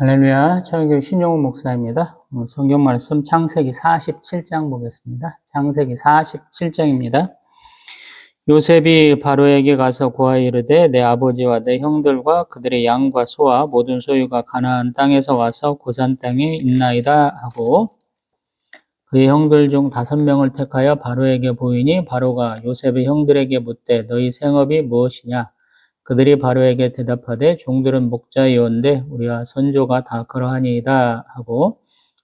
할렐루야, 청교육 신용훈 목사입니다. 성경 말씀 창세기 47장 보겠습니다. 창세기 47장입니다. 요셉이 바로에게 가서 고하여 이르되 내 아버지와 내 형들과 그들의 양과 소와 모든 소유가 가나안 땅에서 와서 고산 땅에 있나이다 하고 그의 형들 중 5명을 택하여 바로에게 보이니 바로가 요셉의 형들에게 묻되 너희 생업이 무엇이냐? 그들이 바로에게 대답하되 종들은 목자이온데 우리와 선조가 다 그러하니이다 하고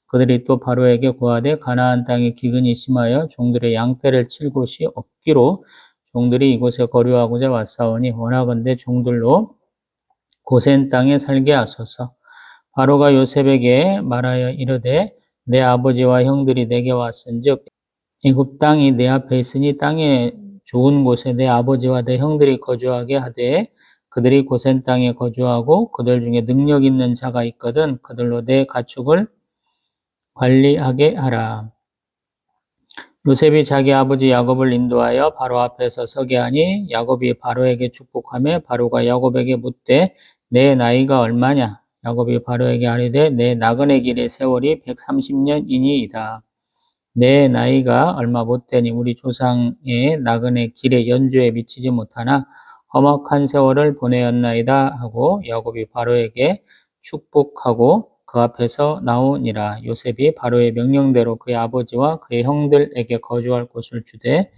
그들이 또 바로에게 고하되 가나안 땅에 기근이 심하여 종들의 양떼를 칠 곳이 없기로 종들이 이곳에 거류하고자 왔사오니 원하건대 종들로 고센 땅에 살게 하소서. 바로가 요셉에게 말하여 이르되 내 아버지와 형들이 내게 왔은즉 애굽 땅이 내 앞에 있으니 땅에 좋은 곳에 내 아버지와 내 형들이 거주하게 하되 그들이 고센 땅에 거주하고 그들 중에 능력 있는 자가 있거든 그들로 내 가축을 관리하게 하라. 요셉이 자기 아버지 야곱을 인도하여 바로 앞에서 서게 하니 야곱이 바로에게 축복하며 바로가 야곱에게 묻되 내 나이가 얼마냐? 야곱이 바로에게 아뢰되 내 나그네 길의 세월이 130년이니이다. 내 나이가 얼마 못되니 우리 조상의 나그네 길의 연조에 미치지 못하나 험악한 세월을 보내었나이다 하고 야곱이 바로에게 축복하고 그 앞에서 나오니라. 요셉이 바로의 명령대로 그의 아버지와 그의 형들에게 거주할 곳을 주되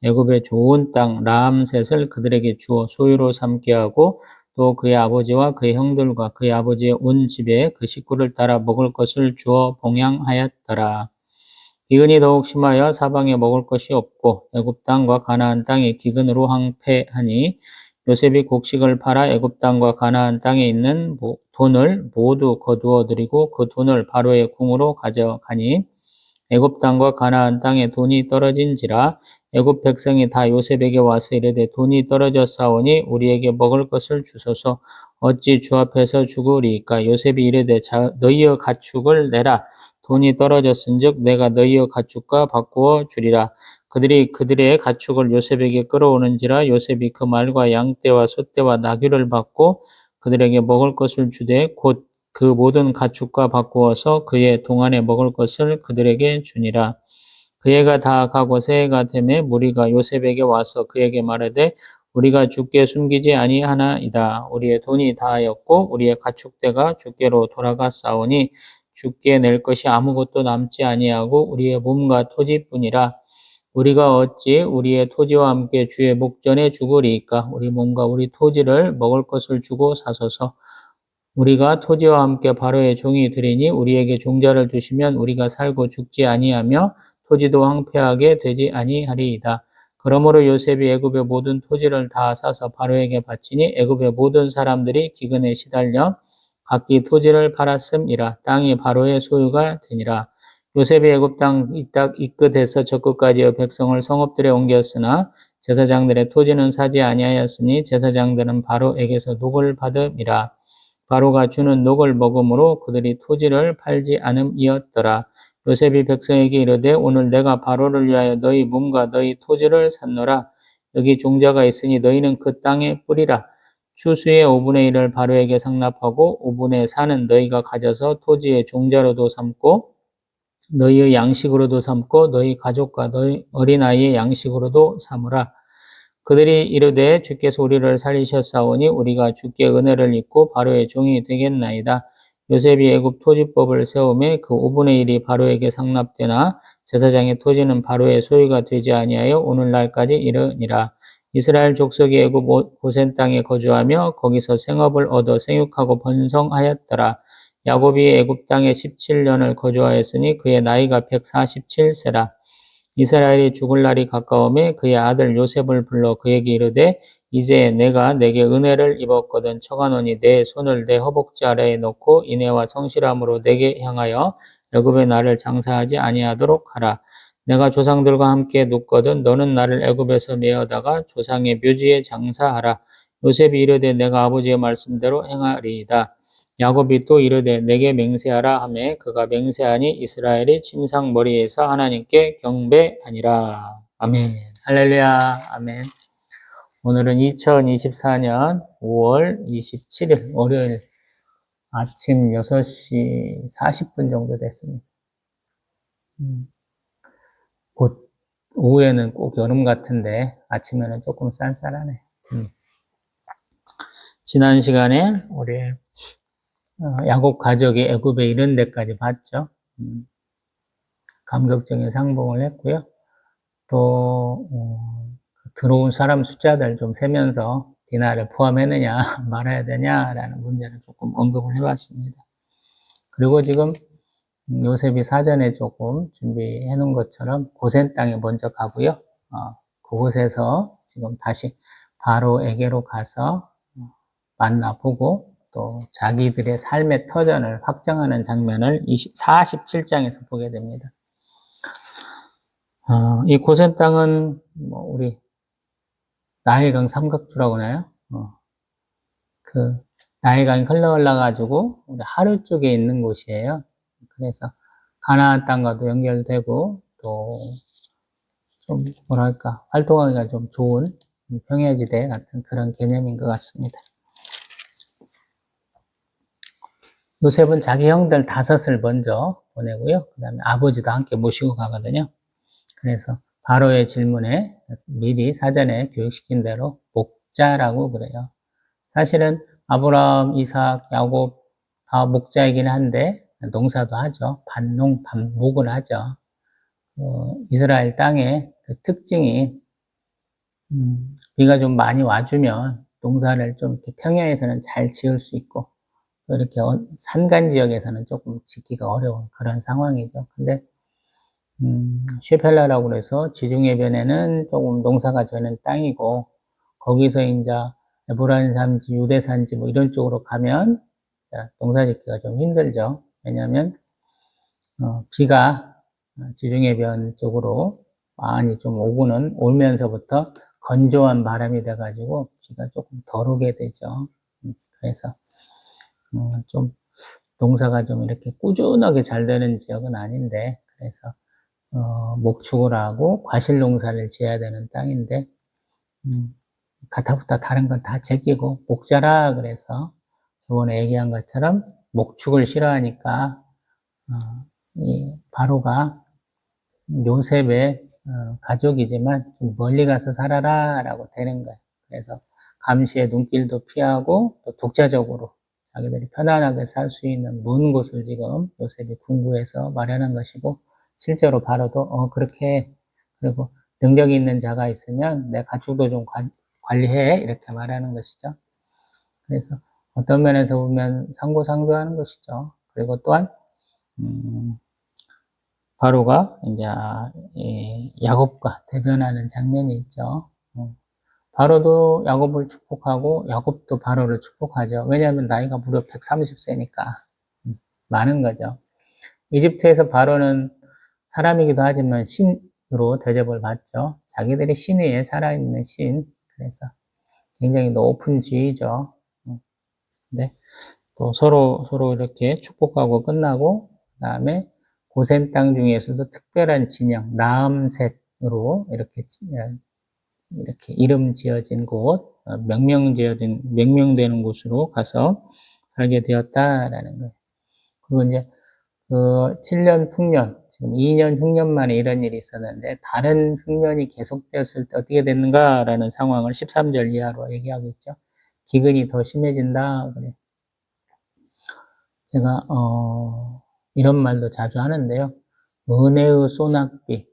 애굽의 좋은 땅 라암셋을 그들에게 주어 소유로 삼게 하고 또 그의 아버지와 그의 형들과 그의 아버지의 온 집에 그 식구를 따라 먹을 것을 주어 봉양하였더라. 기근이 더욱 심하여 사방에 먹을 것이 없고 애굽 땅과 가나안 땅이 기근으로 황폐하니 요셉이 곡식을 팔아 애굽 땅과 가나안 땅에 있는 돈을 모두 거두어 들이고 그 돈을 바로의 궁으로 가져가니 애굽 땅과 가나안 땅에 돈이 떨어진지라 애굽 백성이 다 요셉에게 와서 이르되 돈이 떨어졌사오니 우리에게 먹을 것을 주소서. 어찌 주 앞에서 죽으리이까? 요셉이 이르되 너희의 가축을 내라. 돈이 떨어졌은즉 내가 너희의 가축과 바꾸어 주리라. 그들이 그들의 가축을 요셉에게 끌어오는지라 요셉이 그 말과 양떼와 소떼와 나귀를 받고 그들에게 먹을 것을 주되 곧 그 모든 가축과 바꾸어서 그의 동안에 먹을 것을 그들에게 주니라. 그 해가 다 가고 새해가 되매 무리가 요셉에게 와서 그에게 말하되 우리가 주께 숨기지 아니하나이다. 우리의 돈이 다하였고 우리의 가축대가 주께로 돌아갔사오니 주께 낼 것이 아무것도 남지 아니하고 우리의 몸과 토지뿐이라. 우리가 어찌 우리의 토지와 함께 주의 목전에 죽으리이까? 우리 몸과 우리 토지를 먹을 것을 주고 사소서. 우리가 토지와 함께 바로의 종이 되리니 우리에게 종자를 주시면 우리가 살고 죽지 아니하며 토지도 황폐하게 되지 아니하리이다. 그러므로 요셉이 애굽의 모든 토지를 다 사서 바로에게 바치니 애굽의 모든 사람들이 기근에 시달려 각기 토지를 팔았음이라. 땅이 바로의 소유가 되니라. 요셉이 애굽 땅 이 끝에서 저 끝까지의 백성을 성읍들에 옮겼으나 제사장들의 토지는 사지 아니하였으니 제사장들은 바로에게서 녹을 받음이라. 바로가 주는 녹을 먹음으로 그들이 토지를 팔지 않음이었더라. 요셉이 백성에게 이르되 오늘 내가 바로를 위하여 너희 몸과 너희 토지를 샀노라. 여기 종자가 있으니 너희는 그 땅에 뿌리라. 추수의 5분의 1을 바로에게 상납하고 5분의 4는 너희가 가져서 토지의 종자로도 삼고 너희의 양식으로도 삼고 너희 가족과 너희 어린아이의 양식으로도 삼으라. 그들이 이르되 주께서 우리를 살리셨사오니 우리가 주께 은혜를 입고 바로의 종이 되겠나이다. 요셉이 애굽 토지법을 세우매 그 5분의 1이 바로에게 상납되나 제사장의 토지는 바로의 소유가 되지 아니하여 오늘날까지 이르니라. 이스라엘 족속이 애굽 고센 땅에 거주하며 거기서 생업을 얻어 생육하고 번성하였더라. 야곱이 애굽 땅에 17년을 거주하였으니 그의 나이가 147세라. 이스라엘이 죽을 날이 가까우매 그의 아들 요셉을 불러 그에게 이르되 이제 내가 내게 은혜를 입었거든 청하노니 내 손을 내 허벅지 아래에 넣고 인애와 성실함으로 내게 향하여 애굽에 나를 장사하지 아니하도록 하라. 내가 조상들과 함께 눕거든 너는 나를 애굽에서 메어다가 조상의 묘지에 장사하라. 요셉이 이르되 내가 아버지의 말씀대로 행하리이다. 야곱이 또 이르되 내게 맹세하라 하매 그가 맹세하니 이스라엘이 침상머리에서 하나님께 경배하니라. 아멘. 할렐루야. 아멘. 오늘은 2024년 5월 27일 월요일 아침 6시 40분 정도 됐습니다. 곧 오후에는 꼭 여름 같은데 아침에는 조금 쌀쌀하네. 지난 시간에 우리 야곱 가족이 애굽에 이른 데까지 봤죠. 감격적인 상봉을 했고요. 또 들어온 사람 숫자들 좀 세면서 디나를 포함했느냐 말아야 되냐라는 문제를 조금 언급을 해봤습니다. 그리고 지금 요셉이 사전에 조금 준비해 놓은 것처럼 고센 땅에 먼저 가고요. 그곳에서 지금 다시 바로에게로 가서 만나보고 또 자기들의 삶의 터전을 확정하는 장면을 47장에서 보게 됩니다. 이 고센 땅은 우리 나일강 삼각주라고 하나요? 그 나일강이 흘러 올라가지고 우리 하루 쪽에 있는 곳이에요. 그래서 가나안 땅과도 연결되고 또 좀 뭐랄까 활동하기가 좀 좋은 평야지대 같은 그런 개념인 것 같습니다. 요셉은 자기 형들 5을 먼저 보내고요. 그 다음에 아버지도 함께 모시고 가거든요. 그래서 바로의 질문에 미리 사전에 교육시킨 대로 목자라고 그래요. 사실은 아브라함, 이삭, 야곱 다 목자이긴 한데 농사도 하죠. 반농, 반목을 하죠. 이스라엘 땅의 그 특징이 비가 좀 많이 와주면 농사를 좀 이렇게 평야에서는 잘 지을 수 있고 또 이렇게 산간 지역에서는 조금 짓기가 어려운 그런 상황이죠. 근데 쉐펠라라고 그래서 지중해변에는 조금 농사가 되는 땅이고 거기서 이제 에브라임 산지, 유대 산지 뭐 이런 쪽으로 가면 농사 짓기가 좀 힘들죠. 왜냐하면 비가 지중해변 쪽으로 많이 좀 오고는 오면서부터 건조한 바람이 돼가지고 비가 조금 덜 오게 되죠. 그래서 좀 농사가 좀 이렇게 꾸준하게 잘 되는 지역은 아닌데 그래서 목축을 하고 과실 농사를 지어야 되는 땅인데 가타부터 다른 건 다 제끼고 목자라 그래서 저번에 얘기한 것처럼 목축을 싫어하니까 이 바로가 요셉의 가족이지만 좀 멀리 가서 살아라 라고 되는 거예요. 그래서 감시의 눈길도 피하고 또 독자적으로 자기들이 편안하게 살 수 있는 먼 곳을 지금 요셉이 궁구해서 마련한 것이고 실제로 바로도 그렇게 그리고 능력이 있는 자가 있으면 내 가축도 좀 관리해 이렇게 말하는 것이죠. 그래서 어떤 면에서 보면 상고상조하는 것이죠. 그리고 또한 바로가 이제 야곱과 대변하는 장면이 있죠. 바로도 야곱을 축복하고 야곱도 바로를 축복하죠. 왜냐하면 나이가 무려 130세니까 많은 거죠. 이집트에서 바로는 사람이기도 하지만 신으로 대접을 받죠. 자기들이 신 위에 살아있는 신. 그래서 굉장히 높은 지위죠. 근데 또 서로 이렇게 축복하고 끝나고 그다음에 고센 땅 중에서도 특별한 지명 라암셋으로 이렇게 이름 지어진 곳, 명명되는 곳으로 가서 살게 되었다라는 거예요. 그리고 이제 그 7년 흉년, 지금 2년 흉년 만에 이런 일이 있었는데 다른 흉년이 계속되었을 때 어떻게 됐는가라는 상황을 13절 이하로 얘기하고 있죠. 기근이 더 심해진다. 그래. 제가 이런 말도 자주 하는데요. 은혜의 소낙비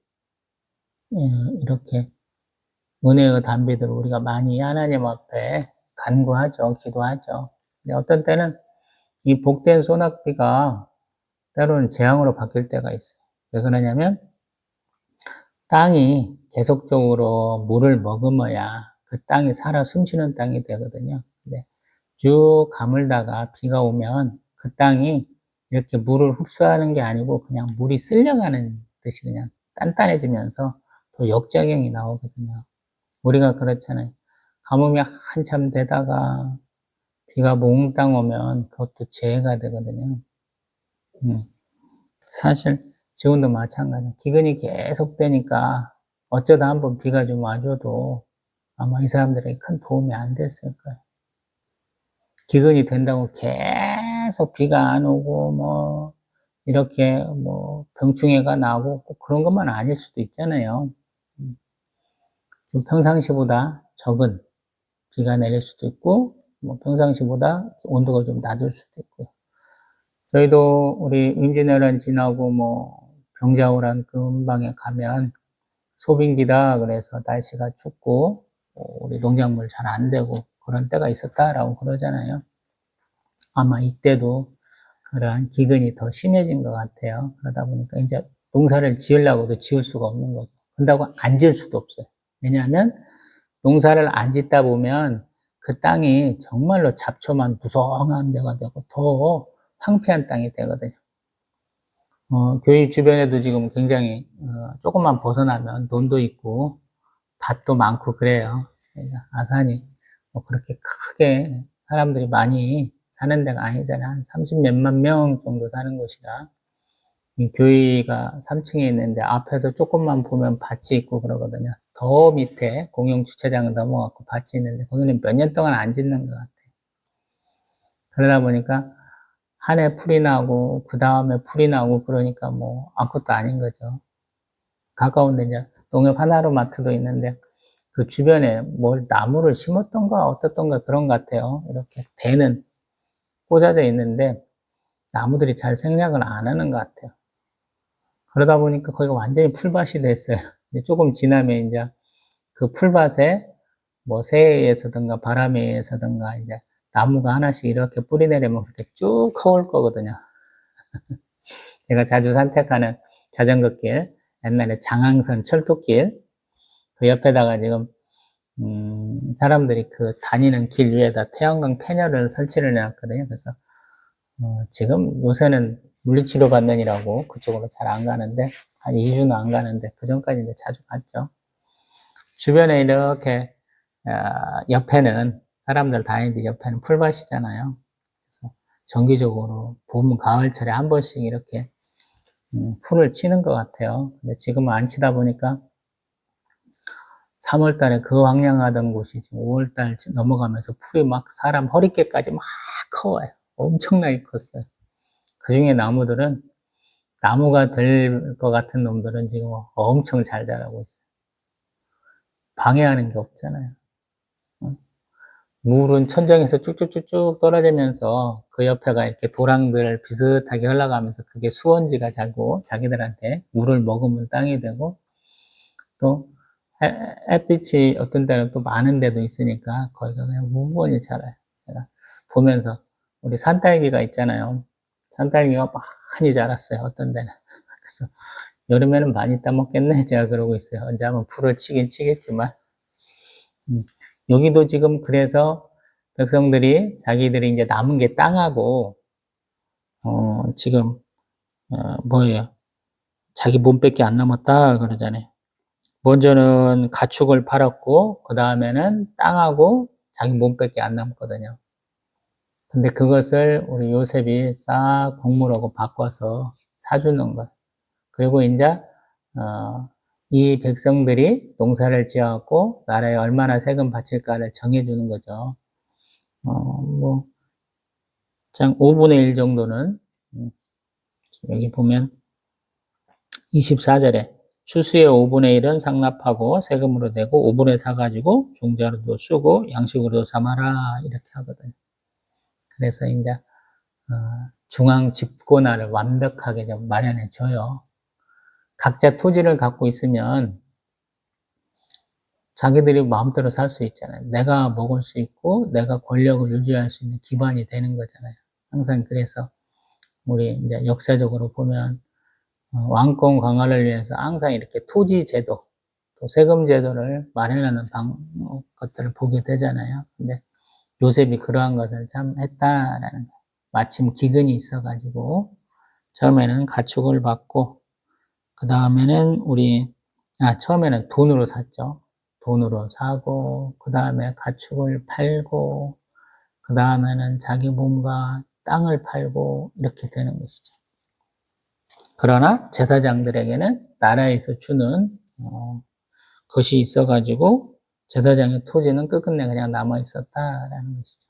이렇게 은혜의 담비들을 우리가 많이 하나님 앞에 간구하죠. 기도하죠. 근데 어떤 때는 이 복된 소낙비가 때로는 재앙으로 바뀔 때가 있어요. 왜 그러냐면 땅이 계속적으로 물을 머금어야 그 땅이 살아 숨쉬는 땅이 되거든요. 근데 쭉 가물다가 비가 오면 그 땅이 이렇게 물을 흡수하는 게 아니고 그냥 물이 쓸려가는 듯이 그냥 단단해지면서 또 역작용이 나오거든요. 우리가 그렇잖아요. 가뭄이 한참 되다가 비가 몽땅 오면 그것도 재해가 되거든요. 사실 지금도 마찬가지예요. 기근이 계속 되니까 어쩌다 한번 비가 좀 와줘도 아마 이 사람들에게 큰 도움이 안 됐을 거예요. 기근이 된다고 계속 비가 안 오고, 뭐, 이렇게 뭐, 병충해가 나고, 꼭 그런 것만 아닐 수도 있잖아요. 좀 평상시보다 적은 비가 내릴 수도 있고, 뭐, 평상시보다 온도가 좀 낮을 수도 있고요. 저희도 우리 임진왜란 지나고, 뭐, 병자호란 근방에 가면, 소빙기다. 그래서 날씨가 춥고, 우리 농작물 잘 안 되고, 그런 때가 있었다라고 그러잖아요. 아마 이때도 그러한 기근이 더 심해진 것 같아요. 그러다 보니까 이제 농사를 지으려고도 지을 수가 없는 거죠. 그런다고 안 지을 수도 없어요. 왜냐하면 농사를 안 짓다 보면 그 땅이 정말로 잡초만 무성한 데가 되고 더 황폐한 땅이 되거든요. 교회 주변에도 지금 굉장히 조금만 벗어나면 논도 있고 밭도 많고 그래요. 그러니까 아산이 뭐 그렇게 크게 사람들이 많이 사는 데가 아니잖아요. 한 30 몇만 명 정도 사는 곳이라. 이 교회가 3층에 있는데 앞에서 조금만 보면 밭이 있고 그러거든요. 더 밑에 공용 주차장을 넘어가고 밭이 있는데 거기는 몇 년 동안 안 짓는 것 같아요. 그러다 보니까 한 해 풀이 나고 그 다음에 풀이 나고 그러니까 뭐 아무것도 아닌 거죠. 가까운데 이제 농협 하나로마트도 있는데 그 주변에 뭘 나무를 심었던가 어떻던가 그런 것 같아요. 이렇게 대는 꽂아져 있는데 나무들이 잘 생략을 안 하는 것 같아요. 그러다 보니까 거기가 완전히 풀밭이 됐어요. 이제 조금 지나면 이제 그 풀밭에 뭐 새에 의해서든가 바람에 의해서든가 이제 나무가 하나씩 이렇게 뿌리 내리면 그렇게 쭉 커올 거거든요. 제가 자주 산책하는 자전거길, 옛날에 장항선 철도길, 그 옆에다가 지금 사람들이 그 다니는 길 위에다 태양광 패널을 설치를 해놨거든요. 그래서 지금 요새는 물리치료 받느니라고 그쪽으로 잘 안 가는데 한 2주는 안 가는데 그 전까지 이제 자주 갔죠. 주변에 이렇게 옆에는 사람들 다니는데 옆에는 풀밭이잖아요. 그래서 정기적으로 봄, 가을철에 한 번씩 이렇게 풀을 치는 것 같아요. 근데 지금은 안 치다 보니까 3월 달에 그 황량하던 곳이 지금 5월 달 넘어가면서 풀이 막 사람 허리깨까지 막 커요. 엄청나게 컸어요. 그 중에 나무들은 나무가 될 것 같은 놈들은 지금 엄청 잘 자라고 있어요. 방해하는 게 없잖아요. 물은 천장에서 쭉쭉쭉쭉 떨어지면서 그 옆에가 이렇게 도랑들 비슷하게 흘러가면서 그게 수원지가 자고 자기들한테 물을 머금은 땅이 되고 또 햇빛이 어떤 때는 또 많은 데도 있으니까 거기가 그냥 무분히 자라요. 제가 보면서 우리 산딸기가 있잖아요. 산딸기가 많이 자랐어요. 어떤 데는. 그래서 여름에는 많이 따먹겠네. 제가 그러고 있어요. 언제 한번 풀을 치긴 치겠지만. 여기도 지금 그래서 백성들이 자기들이 이제 남은 게 땅하고, 지금, 뭐예요? 자기 몸밖에 안 남았다 그러잖아요. 먼저는 가축을 팔았고, 그 다음에는 땅하고 자기 몸밖에 안 남거든요. 근데 그것을 우리 요셉이 싹 곡물하고 바꿔서 사주는 거예요. 그리고 이제, 이 백성들이 농사를 지어갖고 나라에 얼마나 세금 바칠까를 정해주는 거죠. 뭐, 장 5분의 1 정도는, 여기 보면 24절에 추수의 5분의 1은 상납하고 세금으로 내고 5분의 4 가지고 종자로도 쓰고 양식으로도 삼아라 이렇게 하거든요. 그래서 이제 중앙 집권화를 완벽하게 좀 마련해 줘요. 각자 토지를 갖고 있으면 자기들이 마음대로 살 수 있잖아요. 내가 먹을 수 있고 내가 권력을 유지할 수 있는 기반이 되는 거잖아요. 항상 그래서 우리 이제 역사적으로 보면 왕권 강화를 위해서 항상 이렇게 토지 제도, 또 세금 제도를 마련하는 것들을 보게 되잖아요. 근데 요셉이 그러한 것을 참 했다라는 거예요. 마침 기근이 있어가지고 처음에는 가축을 받고 그 다음에는 처음에는 돈으로 샀죠. 돈으로 사고 그 다음에 가축을 팔고 그 다음에는 자기 몸과 땅을 팔고 이렇게 되는 것이죠. 그러나 제사장들에게는 나라에서 주는 것이 있어가지고 제사장의 토지는 끝끝내 그냥 남아 있었다라는 것이죠.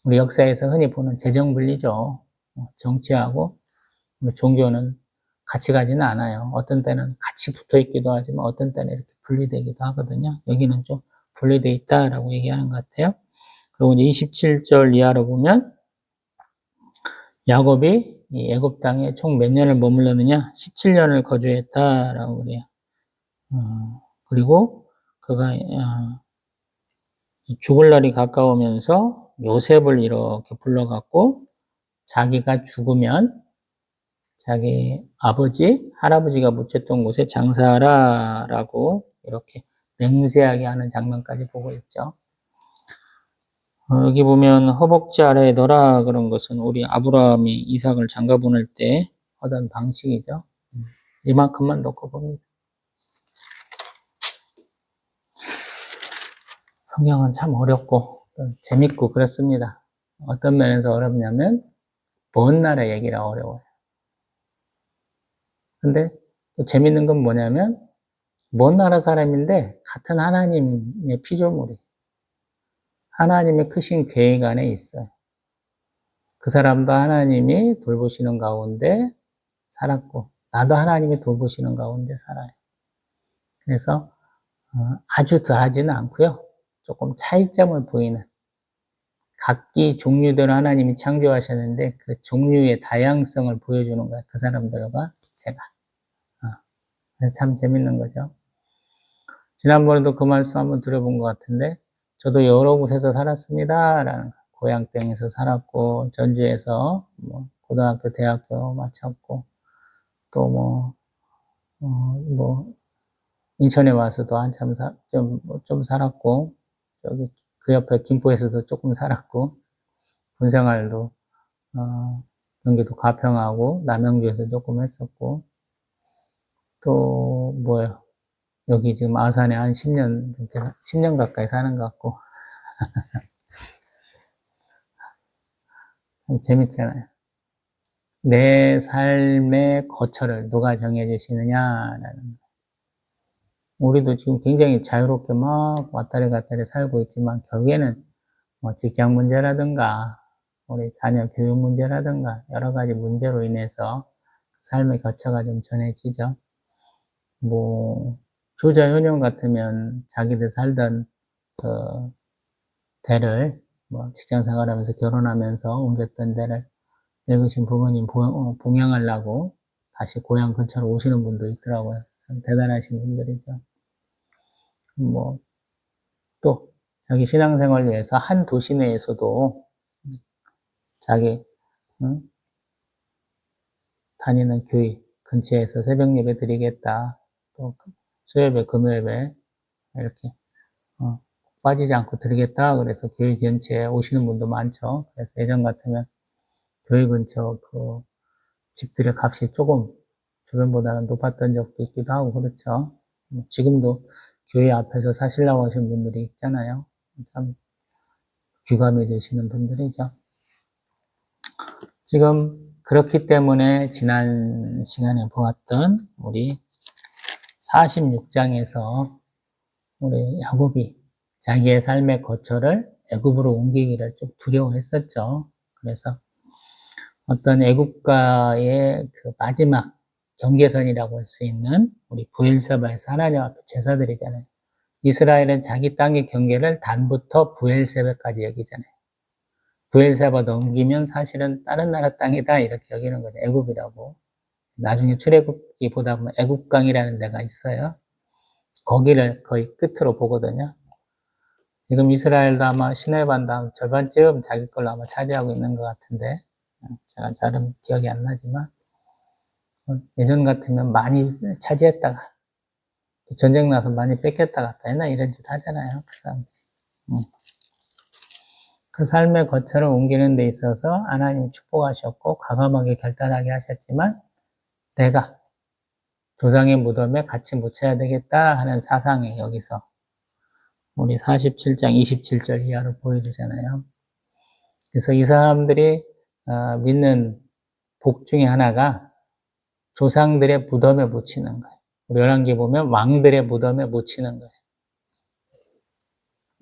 우리 역사에서 흔히 보는 재정분리죠. 정치하고 우리 종교는 같이 가지는 않아요. 어떤 때는 같이 붙어 있기도 하지만 어떤 때는 이렇게 분리되기도 하거든요. 여기는 좀 분리되어 있다라고 얘기하는 것 같아요. 그리고 이제 27절 이하로 보면 야곱이 이 애굽 땅에 총 몇 년을 머물렀느냐? 17년을 거주했다라고 그래요. 그리고 그가 죽을 날이 가까우면서 요셉을 이렇게 불러갖고 자기가 죽으면 자기 아버지, 할아버지가 묻혔던 곳에 장사하라라고 이렇게 맹세하게 하는 장면까지 보고 있죠. 여기 보면 허벅지 아래에 넣어라 그런 것은 우리 아브라함이 이삭을 장가 보낼 때 하던 방식이죠. 이만큼만 놓고 봅니다. 성경은 참 어렵고 재밌고 그렇습니다. 어떤 면에서 어렵냐면 먼 나라 얘기라 어려워요. 근데 또 재밌는 건 뭐냐면 먼 나라 사람인데 같은 하나님의 피조물이 하나님의 크신 계획 안에 있어요. 그 사람도 하나님이 돌보시는 가운데 살았고 나도 하나님이 돌보시는 가운데 살아요. 그래서 아주 덜하지는 않고요. 조금 차이점을 보이는 각기 종류대로 하나님이 창조하셨는데 그 종류의 다양성을 보여주는 거예요. 그 사람들과 제가. 그래서 참 재밌는 거죠. 지난번에도 그 말씀 한번 들어본 것 같은데 저도 여러 곳에서 살았습니다. 라는 고향 땅에서 살았고 전주에서 뭐 고등학교, 대학교 마쳤고 또 인천에 와서도 한참 좀 살았고 여기 그 옆에 김포에서도 조금 살았고 군생활도 경기도 가평하고 남양주에서 조금 했었고 또 뭐요 여기 지금 아산에 한 10년 가까이 사는 것 같고 재밌잖아요. 내 삶의 거처를 누가 정해주시느냐라는 우리도 지금 굉장히 자유롭게 막 왔다리 갔다리 살고 있지만 결국에는 뭐 직장 문제라든가 우리 자녀 교육 문제라든가 여러 가지 문제로 인해서 삶의 거처가 좀 전해지죠. 뭐 조자 효녀 같으면 자기들 살던 그 데를 뭐 직장 생활하면서 결혼하면서 옮겼던 데를 늙으신 부모님 봉양하려고 다시 고향 근처로 오시는 분도 있더라고요. 참 대단하신 분들이죠. 뭐 또 자기 신앙생활을 위해서 한 도시 내에서도 자기 다니는 교회 근처에서 새벽 예배 드리겠다. 또 수요예배, 금요예배 이렇게 빠지지 않고 드리겠다. 그래서 교회 근처에 오시는 분도 많죠. 그래서 예전 같으면 교회 근처 그 집들의 값이 조금 주변보다는 높았던 적도 있기도 하고 그렇죠. 지금도 교회 앞에서 사시려고 하시는 분들이 있잖아요. 참 귀감이 되시는 분들이죠. 지금 그렇기 때문에 지난 시간에 보았던 우리 46장에서 우리 야곱이 자기의 삶의 거처를 애굽으로 옮기기를 좀 두려워했었죠. 그래서 어떤 애굽과의 그 마지막 경계선이라고 할 수 있는 우리 부엘세바에서 하나님 앞에 제사드리잖아요. 이스라엘은 자기 땅의 경계를 단부터 부엘세바까지 여기잖아요. 부엘세바 넘기면 사실은 다른 나라 땅이다 이렇게 여기는 거죠. 애굽이라고. 나중에 출애굽기 보다 보면 애굽강이라는 데가 있어요. 거기를 거의 끝으로 보거든요. 지금 이스라엘도 아마 시내반 다음 절반쯤 자기 걸로 아마 차지하고 있는 것 같은데 제가 잘은 기억이 안 나지만 예전 같으면 많이 차지했다가 전쟁 나서 많이 뺏겼다가 맨날 이런 짓 하잖아요. 그 사람들. 그 삶의 거처를 옮기는 데 있어서 하나님이 축복하셨고 과감하게 결단하게 하셨지만 내가 조상의 무덤에 같이 묻혀야 되겠다 하는 사상이 여기서 우리 47장 27절 이하로 보여주잖아요. 그래서 이 사람들이 믿는 복 중에 하나가 조상들의 무덤에 묻히는 거예요. 우리 열왕기 보면 왕들의 무덤에 묻히는 거예요.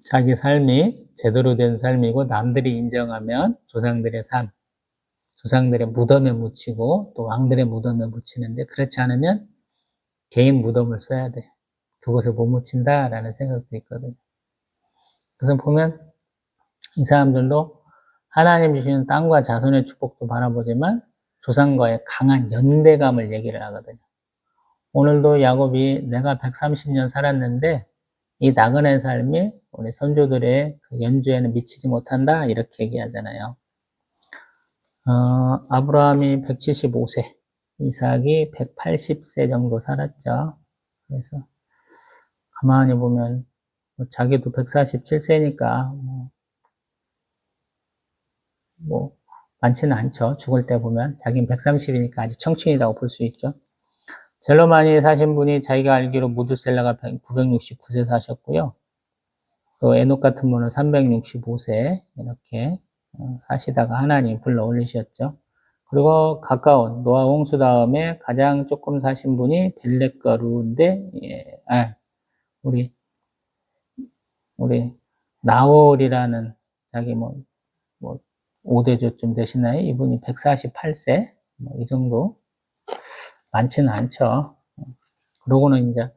자기 삶이 제대로 된 삶이고 남들이 인정하면 조상들의 삶, 조상들의 무덤에 묻히고 또 왕들의 무덤에 묻히는데 그렇지 않으면 개인 무덤을 써야 돼. 그곳에 못 묻힌다라는 생각도 있거든요. 그래서 보면 이 사람들도 하나님 주시는 땅과 자손의 축복도 바라보지만 조상과의 강한 연대감을 얘기를 하거든요. 오늘도 야곱이 내가 130년 살았는데 이 나그네 삶이 우리 선조들의 그 연주에는 미치지 못한다 이렇게 얘기하잖아요. 아브라함이 175세, 이삭이 180세 정도 살았죠. 그래서 가만히 보면 자기도 147세니까 뭐 많지는 않죠. 죽을 때 보면 자기는 130이니까 아직 청춘이라고 볼 수 있죠. 젤로 많이 사신 분이 자기가 알기로 무드셀라가 969세 사셨고요. 또 에녹 같은 분은 365세 이렇게 사시다가 하나님 불러 올리셨죠. 그리고 가까운 노아 홍수 다음에 가장 조금 사신 분이 벨렉가루인데 우리 나홀이라는 자기 뭐 5대조쯤 되시나요? 이분이 148세 이 정도 많지는 않죠. 그러고는 이제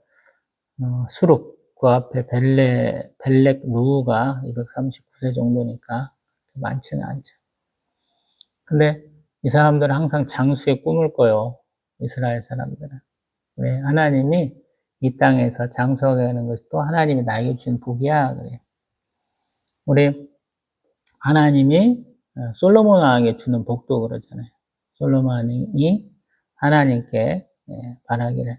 수룩 그 앞에 벨렉 루가 239세 정도니까 많지는 않죠. 근데 이 사람들은 항상 장수의 꿈을 꿔요. 이스라엘 사람들은. 왜? 하나님이 이 땅에서 장수하게 하는 것이 또 하나님이 나에게 주신 복이야. 그래요. 우리 하나님이 솔로몬 왕에게 주는 복도 그러잖아요. 솔로몬이 하나님께 바라기를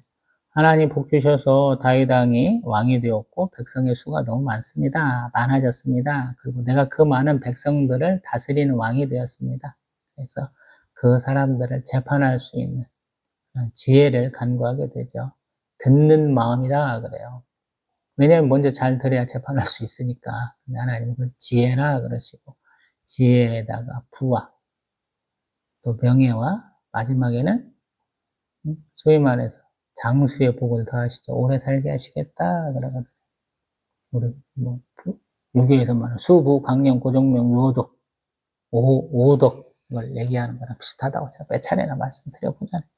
하나님 복 주셔서 다윗 왕이 되었고 백성의 수가 너무 많습니다. 많아졌습니다. 그리고 내가 그 많은 백성들을 다스리는 왕이 되었습니다. 그래서 그 사람들을 재판할 수 있는 지혜를 간구하게 되죠. 듣는 마음이라 그래요. 왜냐하면 먼저 잘 들어야 재판할 수 있으니까. 하나님은 그걸 지혜라 그러시고 지혜에다가 부와 또 명예와 마지막에는 소위 말해서 장수의 복을 더하시죠. 오래 살게 하시겠다 그러거든요. 우리 유교에서 말하는 수부, 강령, 고정명, 유호덕, 오덕을 얘기하는 거랑 비슷하다고 제가 몇 차례나 말씀드려보잖아요.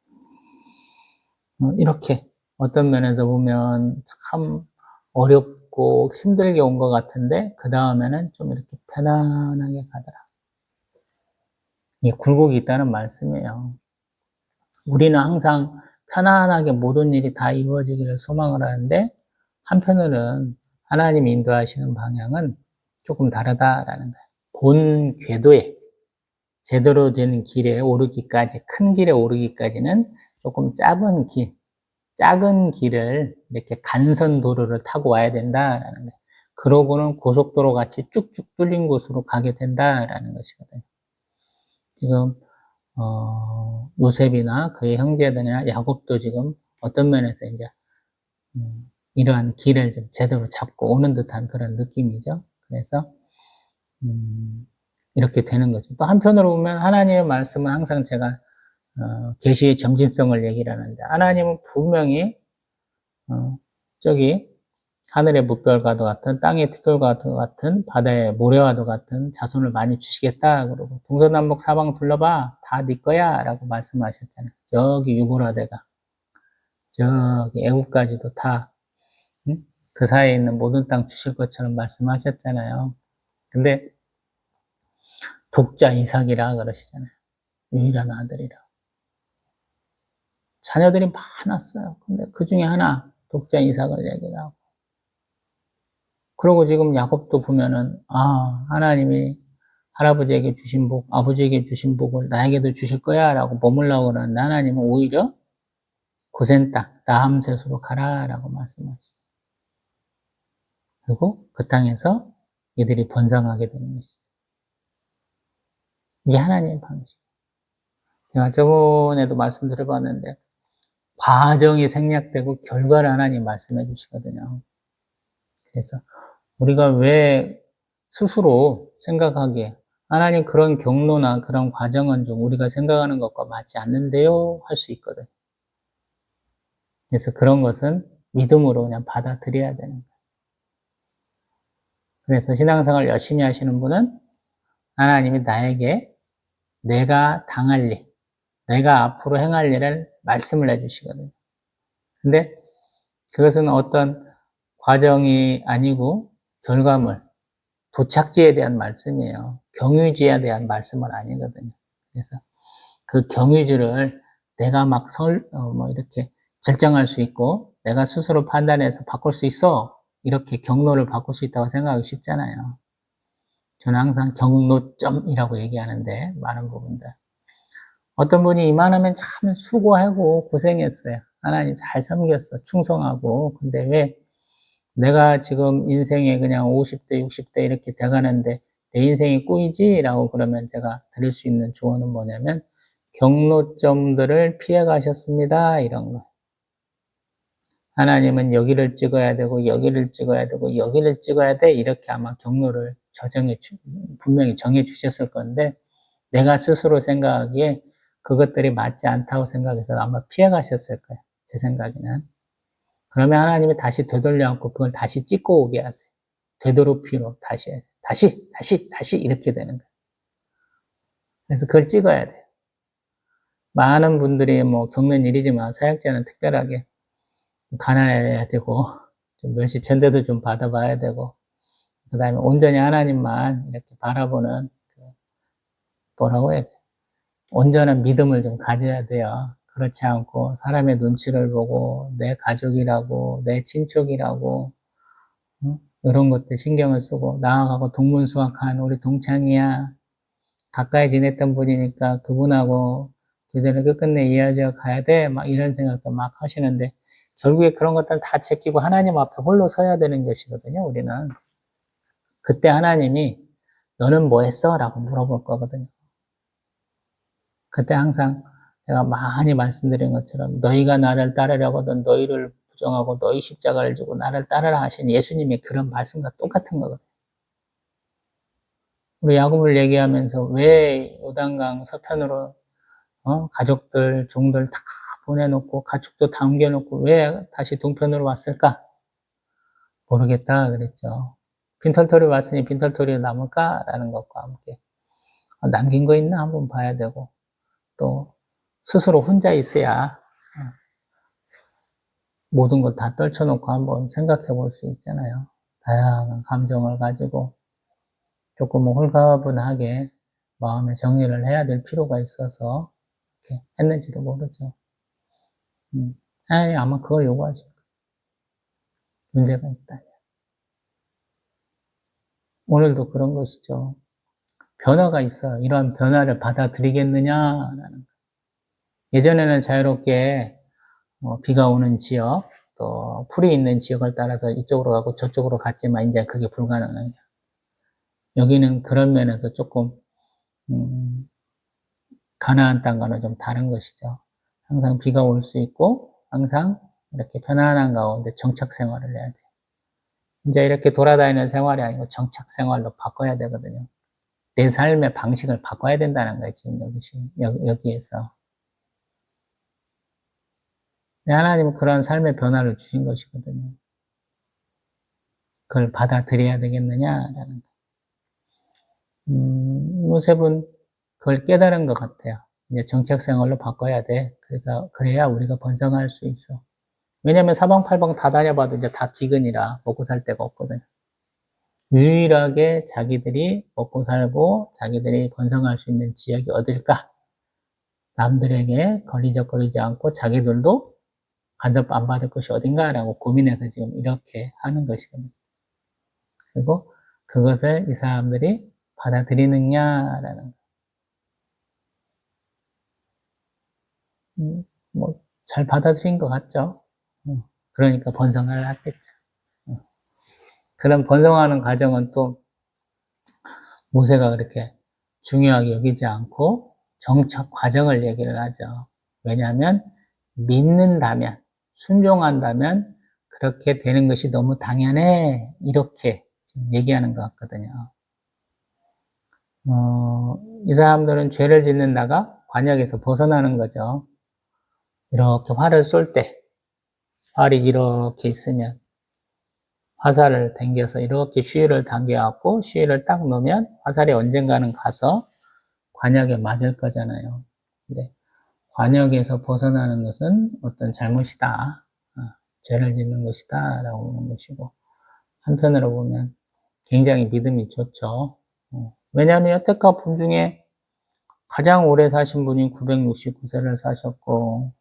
이렇게 어떤 면에서 보면 참 어렵고 힘들게 온 것 같은데 그 다음에는 좀 이렇게 편안하게 가더라. 이게 굴곡이 있다는 말씀이에요. 우리는 항상 편안하게 모든 일이 다 이루어지기를 소망을 하는데 한편으로는 하나님이 인도하시는 방향은 조금 다르다라는 거예요. 본 궤도에 제대로 된 길에 오르기까지, 큰 길에 오르기까지는 조금 작은 길을 이렇게 간선도로를 타고 와야 된다라는 거예요. 그러고는 고속도로 같이 쭉쭉 뚫린 곳으로 가게 된다라는 것이거든요. 지금 요셉이나 그의 형제들이나 야곱도 지금 어떤 면에서 이제 이러한 길을 좀 제대로 잡고 오는 듯한 그런 느낌이죠. 그래서 이렇게 되는 거죠. 또 한편으로 보면 하나님의 말씀은 항상 제가 계시의 점진성을 얘기를 하는데 하나님은 분명히 저기 하늘의 무별과도 같은 땅의 티끌과도 같은 바다의 모래와도 같은 자손을 많이 주시겠다 그러고 동서남북 사방 둘러봐 다 네 거야 라고 말씀하셨잖아요. 저기 유보라데가 저기 애국까지도 다 그 사이에 있는 모든 땅 주실 것처럼 말씀하셨잖아요. 근데 독자 이삭이라 그러시잖아요. 유일한 아들이라. 자녀들이 많았어요. 근데 그 중에 하나 독자 이삭을 얘기를 하고 그러고 지금 야곱도 보면은 하나님이 할아버지에게 주신 복, 아버지에게 주신 복을 나에게도 주실 거야 라고 머물라고 그러는데 하나님은 오히려 고센 땅, 라함셋으로 가라 라고 말씀하시죠. 그리고 그 땅에서 이들이 번성하게 되는 것이죠. 이게 하나님의 방식. 제가 저번에도 말씀드려봤는데 과정이 생략되고 결과를 하나님 말씀해 주시거든요. 그래서 우리가 왜 스스로 생각하기에 하나님 그런 경로나 그런 과정은 좀 우리가 생각하는 것과 맞지 않는데요 할 수 있거든요. 그래서 그런 것은 믿음으로 그냥 받아들여야 되는 거예요. 그래서 신앙생활 열심히 하시는 분은 하나님이 나에게 내가 당할 일, 내가 앞으로 행할 일을 말씀을 해주시거든요. 근데 그것은 어떤 과정이 아니고 결과물, 도착지에 대한 말씀이에요. 경유지에 대한 말씀은 아니거든요. 그래서 그 경유지를 내가 막 이렇게 결정할 수 있고, 내가 스스로 판단해서 바꿀 수 있어. 이렇게 경로를 바꿀 수 있다고 생각하기 쉽잖아요. 저는 항상 경로점이라고 얘기하는데, 많은 부분들. 어떤 분이 이만하면 참 수고하고 고생했어요. 하나님 잘 섬겼어. 충성하고. 근데 왜 내가 지금 인생에 그냥 50대, 60대 이렇게 돼가는데 내 인생이 꾸이지? 라고 그러면 제가 드릴 수 있는 조언은 뭐냐면 경로점들을 피해 가셨습니다. 이런 거. 하나님은 여기를 찍어야 되고 여기를 찍어야 되고 여기를 찍어야 돼. 이렇게 아마 경로를 분명히 정해 주셨을 건데 내가 스스로 생각하기에 그것들이 맞지 않다고 생각해서 아마 피해 가셨을 거예요. 제 생각에는. 그러면 하나님이 다시 되돌려 앉고 그걸 다시 찍고 오게 하세요. 되도록이로 다시 해야 돼요. 다시 이렇게 되는 거예요. 그래서 그걸 찍어야 돼요. 많은 분들이 뭐 겪는 일이지만 사역자는 특별하게 가난해야 되고 좀 면시천대도 좀 받아봐야 되고 그 다음에 온전히 하나님만 이렇게 바라보는 뭐라고 해야 돼요? 온전한 믿음을 좀 가져야 돼요. 그렇지 않고 사람의 눈치를 보고 내 가족이라고 내 친척이라고 이런 것들 신경을 쓰고 나아가고 동문수학한 우리 동창이야 가까이 지냈던 분이니까 그분하고 교제를 끝끝내 이어져 가야 돼 막 이런 생각도 막 하시는데 결국에 그런 것들 다 제끼고 하나님 앞에 홀로 서야 되는 것이거든요. 우리는 그때 하나님이 너는 뭐 했어? 라고 물어볼 거거든요. 그때 항상 제가 많이 말씀드린 것처럼 너희가 나를 따르려거든 너희를 부정하고 너희 십자가를 지고 나를 따르라 하신 예수님의 그런 말씀과 똑같은 거거든요. 우리 야곱을 얘기하면서 왜 요단강 서편으로 가족들, 종들 다 보내놓고 가축도 당겨놓고 왜 다시 동편으로 왔을까? 모르겠다 그랬죠. 빈털터리 왔으니 빈털터리 남을까라는 것과 함께 남긴 거 있나 한번 봐야 되고 또 스스로 혼자 있어야 모든 걸 다 떨쳐놓고 한번 생각해 볼 수 있잖아요. 다양한 감정을 가지고 조금 홀가분하게 마음의 정리를 해야 될 필요가 있어서 이렇게 했는지도 모르죠. 아마 그걸 요구하실 거예요. 문제가 있다. 오늘도 그런 것이죠. 변화가 있어요. 이러한 변화를 받아들이겠느냐라는 거. 예전에는 자유롭게 비가 오는 지역, 또 풀이 있는 지역을 따라서 이쪽으로 가고 저쪽으로 갔지만 이제 그게 불가능해요. 여기는 그런 면에서 조금 가나안 땅과는 좀 다른 것이죠. 항상 비가 올 수 있고 항상 이렇게 편안한 가운데 정착 생활을 해야 돼요. 이제 이렇게 돌아다니는 생활이 아니고 정착 생활로 바꿔야 되거든요. 내 삶의 방식을 바꿔야 된다는 거예요. 지금 여기에서. 하나님은 그런 삶의 변화를 주신 것이거든요. 그걸 받아들여야 되겠느냐라는 거. 요셉은 그걸 깨달은 것 같아요. 이제 정책 생활로 바꿔야 돼. 그러니까 그래야 우리가 번성할 수 있어. 왜냐면 사방팔방 다 다녀봐도 이제 다 기근이라 먹고 살 데가 없거든요. 유일하게 자기들이 먹고 살고 자기들이 번성할 수 있는 지역이 어딜까? 남들에게 걸리적거리지 않고 자기들도 간섭 안 받을 것이 어딘가라고 고민해서 지금 이렇게 하는 것이거든요. 그리고 그것을 이 사람들이 받아들이느냐라는 잘 받아들인 것 같죠. 그러니까 번성을 하겠죠. 그런 번성하는 과정은 또 모세가 그렇게 중요하게 여기지 않고 정착 과정을 얘기를 하죠. 왜냐하면 믿는다면, 순종한다면 그렇게 되는 것이 너무 당연해. 이렇게 지금 얘기하는 것 같거든요. 이 사람들은 죄를 짓는다가 관역에서 벗어나는 거죠. 이렇게 활을 쏠 때, 활이 이렇게 있으면 화살을 당겨서 이렇게 쉬를 당겨갖고 쉬를 딱 놓으면 화살이 언젠가는 가서 관역에 맞을 거잖아요. 근데 관역에서 벗어나는 것은 어떤 잘못이다, 죄를 짓는 것이다 라고 하는 것이고, 한편으로 보면 굉장히 믿음이 좋죠. 왜냐하면 여태껏 분 중에 가장 오래 사신 분이 969세를 사셨고,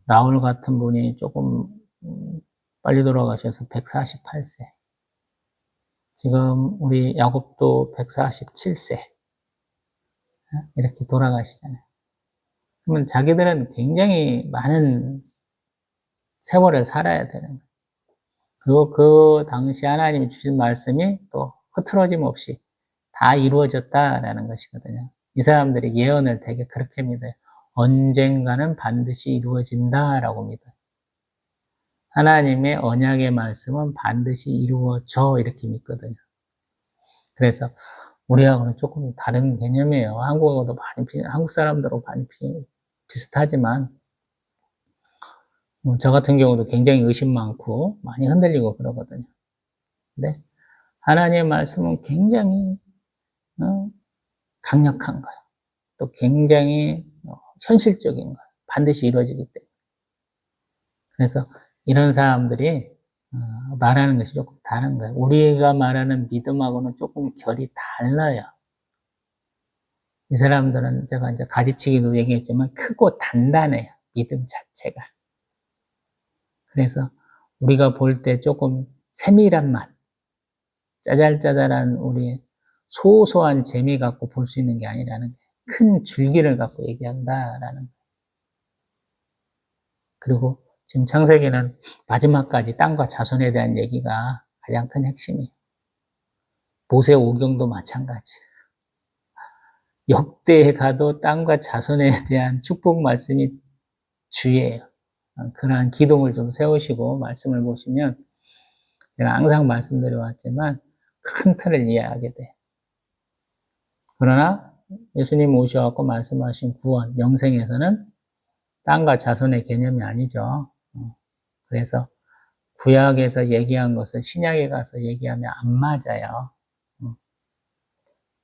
나홀 같은 분이 조금 빨리 돌아가셔서 148세. 지금 우리 야곱도 147세. 이렇게 돌아가시잖아요. 그러면 자기들은 굉장히 많은 세월을 살아야 되는 거예요. 그리고 그 당시 하나님이 주신 말씀이 또 흐트러짐 없이 다 이루어졌다라는 것이거든요. 이 사람들이 예언을 되게 그렇게 믿어요. 언젠가는 반드시 이루어진다라고 믿어요. 하나님의 언약의 말씀은 반드시 이루어져 이렇게 믿거든요. 그래서 우리하고는 조금 다른 개념이에요. 한국어도 많이, 한국 사람들하고 많이 비슷하지만, 저 같은 경우도 굉장히 의심 많고 많이 흔들리고 그러거든요. 근데 하나님의 말씀은 굉장히 강력한 거예요. 또 굉장히 현실적인 거예요. 반드시 이루어지기 때문에. 그래서 이런 사람들이 말하는 것이 조금 다른 거예요. 우리가 말하는 믿음하고는 조금 결이 달라요. 이 사람들은 제가 이제 가지치기도 얘기했지만 크고 단단해요. 믿음 자체가. 그래서 우리가 볼 때 조금 세밀한 맛, 짜잘짜잘한 우리 소소한 재미 갖고 볼 수 있는 게 아니라는 거예요. 큰 줄기를 갖고 얘기한다라는 거예요. 그리고 지금 창세기는 마지막까지 땅과 자손에 대한 얘기가 가장 큰 핵심이에요. 모세 오경도 마찬가지. 역대에 가도 땅과 자손에 대한 축복 말씀이 주예요. 그러한 기둥을 좀 세우시고 말씀을 보시면 제가 항상 말씀드려왔지만 큰 틀을 이해하게 돼요. 그러나 예수님 오셔갖고 말씀하신 구원, 영생에서는 땅과 자손의 개념이 아니죠. 그래서 구약에서 얘기한 것을 신약에 가서 얘기하면 안 맞아요.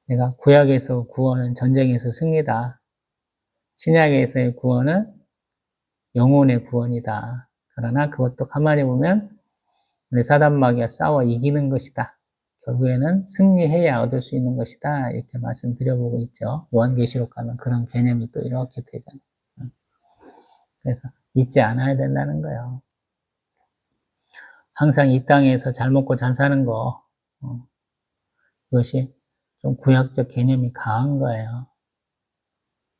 제가 구약에서 구원은 전쟁에서 승리다. 신약에서의 구원은 영혼의 구원이다. 그러나 그것도 가만히 보면 우리 사단마귀가 싸워 이기는 것이다. 결국에는 승리해야 얻을 수 있는 것이다. 이렇게 말씀드려보고 있죠. 요한계시록 가면 그런 개념이 또 이렇게 되잖아요. 그래서 잊지 않아야 된다는 거예요. 항상 이 땅에서 잘 먹고 잘 사는 거, 그것이 좀 구약적 개념이 강한 거예요.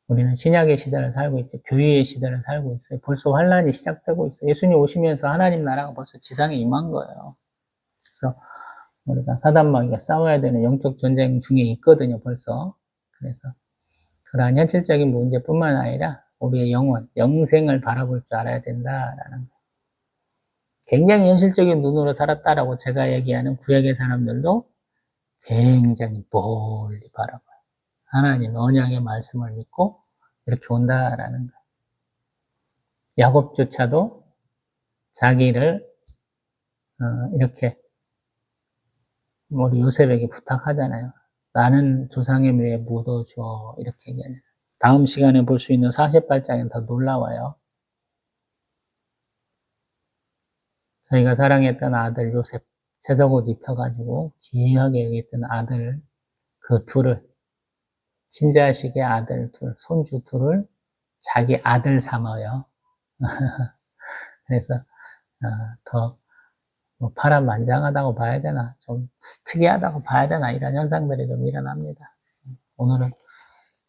우리는 신약의 시대를 살고 있죠. 교회의 시대를 살고 있어요. 벌써 환란이 시작되고 있어요. 예수님 오시면서 하나님 나라가 벌써 지상에 임한 거예요. 그래서 우리가 사단마귀가 싸워야 되는 영적 전쟁 중에 있거든요, 벌써. 그래서 그러한 현실적인 문제뿐만 아니라 우리의 영혼, 영생을 바라볼 줄 알아야 된다라는 거예요. 굉장히 현실적인 눈으로 살았다라고 제가 얘기하는 구약의 사람들도 굉장히 멀리 바라봐요. 하나님 언약의 말씀을 믿고 이렇게 온다라는 거예요. 야곱조차도 자기를 이렇게 우리 요셉에게 부탁하잖아요. 나는 조상의 묘에 묻어줘 이렇게 얘기하잖아요. 다음 시간에 볼 수 있는 40발장은 더 놀라워요. 저희가 사랑했던 아들 요셉 채석옷 입혀가지고 귀하게 여겼던 아들 그 둘을 친자식의 아들 둘, 손주 둘을 자기 아들 삼아요. 그래서 더 파란만장하다고 봐야 되나, 좀 특이하다고 봐야 되나, 이런 현상들이 좀 일어납니다. 오늘은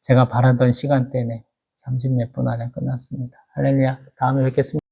제가 바라던 시간대네 30몇 분 안에 끝났습니다. 할렐루야. 다음에 뵙겠습니다.